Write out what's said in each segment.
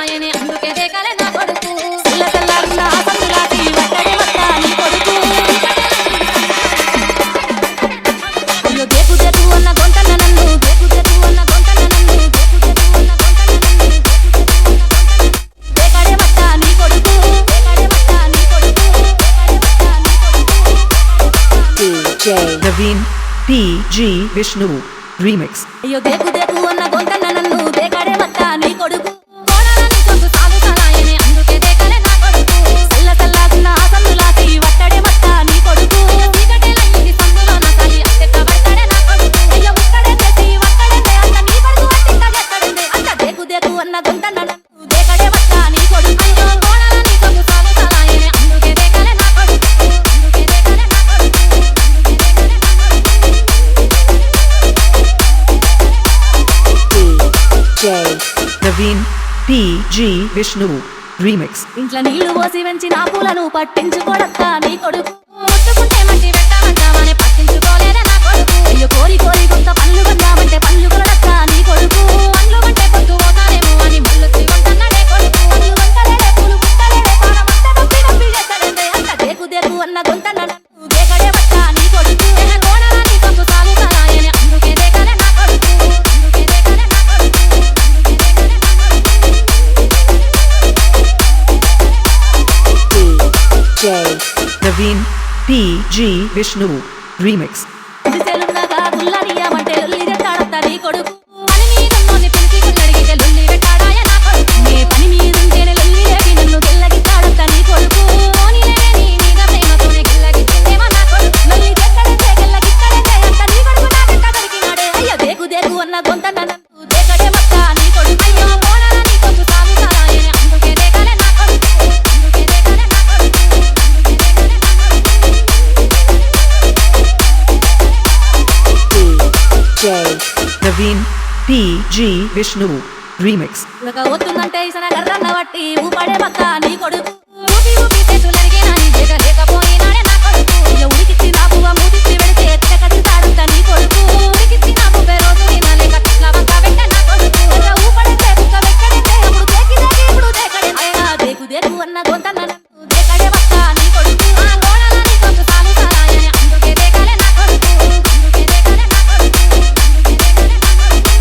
సాలాయనే అందుకే దేకలే నా కొడుకు సల్ల సల్లారున్న సందులాటి వట్టడి వట్ట నీ కొడుకు అయ్యో దేకు దేకు అన్న గొంతన్న నన్ను దేకు దేకు అన్న గొంతన్న నన్ను దేకు దేకు అన్న గొంతన్న నన్ను దేకడే వట్ట నీ కొడుకు దేకడే వట్ట నీ కొడుకు దేకడే వట్ట నీ కొడుకు DJ Naveen PG Vishnu Remix. అయ్యో దేకు దేకు అన్న గొంతన్న నన్ను దేకడే వట్ట నీ కొడుకు కోణాలని కొంగు సాగు సాలాయనే అందుకే దేకలే నా కొడుకు సల్ల సల్లాగున్న సందులాటి వట్టడే వట్ట నీ కొడుకు చీకటేలయ్యింది సందులో నా తల్లి అత్తెక్క వట్టడే నా కొడుకు అయ్యో ఉక్కడే చేసి వట్టడే అంత నీ కొడుకు అట్టింత ఎక్కడుంది అంత దేకు దేకు అన్న గొంతన్న నన్ను దేకడే వట్ట నీ కొడుకు అయ్యో కోణాలని కొంగు సాగు సాలాయనే అందుకే దేకలే నా కొడుకు అందుకే దేకలే నా కొడుకు అందుకే దేకలే నా DJ Naveen PG Vishnu Remix. ఇంట్లో నీళ్లు పోసి వెంచి నా పూలను పట్టించుకోడక్క నీ కొడుకు ముట్టుకుంటే మట్టి పెట్టమంటామని పట్టించుకోలేదే నా కొడుకు అయ్యో కోరి కోరి కొంత పనులు కొందామంటే పనులు కొనడక్క నీ కొడుకు పండ్లు కొంటే పొద్దు పోతానేమో అని మళ్ళీ కొంటన్నాడే కొడుకు పనులు కొంటలేడే పూలు పుట్టలేడే పానమంతా నొప్పి నొప్పి చేస్తాడంటే అంత దేకు దేకు అన్న గొంతన్న నన్ను దేకడే వట్ట నీ కొడుకు కోణాలని కొంగు సాగు సాలాయనే అందుకే దేకలే నా కొడుకు అందుకే దేకలే నా కొడుకు అందుకే దేకలే నా కొడుకు DJ Naveen PG Vishnu Remix. దిశలున్నగా గుల్లనియమంటే లొల్లి పెట్టాడత్త నీ కొడుకు పని మీదున్నోని పిలిచి గుల్లడిగితే లొల్లి పెట్టాడాయ నా కొడుకు నీ పని మీదుంటేనే లొల్లి రేపి నన్ను గెల్లగిస్తాడత్త నీ కొడుకు పోనీలే నీ మీద ప్రేమతోనే గెల్లగిచ్చిందేమో నా కొడుకు లొల్లి చేస్తాడంటే గెల్లగిస్తాడంటే అంత నీ కొడుకు నాకెంత దొరికినాడే అయ్యో దేకు దేకు అన్న గొంతన్న నన్ను దేకడే వట్ట నీ కొడుకు అయ్యో కోణాలని కొంగు సాగు సాలాయనే అందుకే దేకలే నా కొడుకు అందుకే దేకలే నా కొడుకు అందుకే దేకలే నా DJ Naveen PG Vishnu Remix. ఉలక వస్తుందంటే ఇసన గర్రన్న బట్టి ఊపడే పక్క నీ కొడుకు ఊపి ఊపి చేతులరిగినా నీ దేక లేకపోయినాడే నా కొడుకు అయ్యో ఉడికిచ్చి నా పువ్వ మూతిచ్చి వెళితే ఎత్త కడుగుతాడంట నీ కొడుకు ఉడికిచ్చి నా పువ్వే రోజు తినలేక కట్ల వంక పెట్ట నా కొడుకు ఎర్ర ఊపడంటే కుక్క వెక్కడంటే అప్పుడు దేకి దేకి ఇప్పుడు దేకడంటే నా దేకు దేకు అన్న గొంతన్న నన్ను దేకడే పక్క నీ కొడుకు ఆ కోణాలని కొంగు సాగు సాలాయనే అందుకే దేకలే నా కొడుకు అందుకే దేకలే నా కొడుకు అందుకే దేకలే నా కొడుకు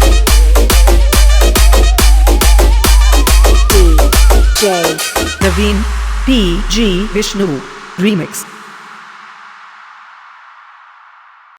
DJ Naveen PG Vishnu Remix.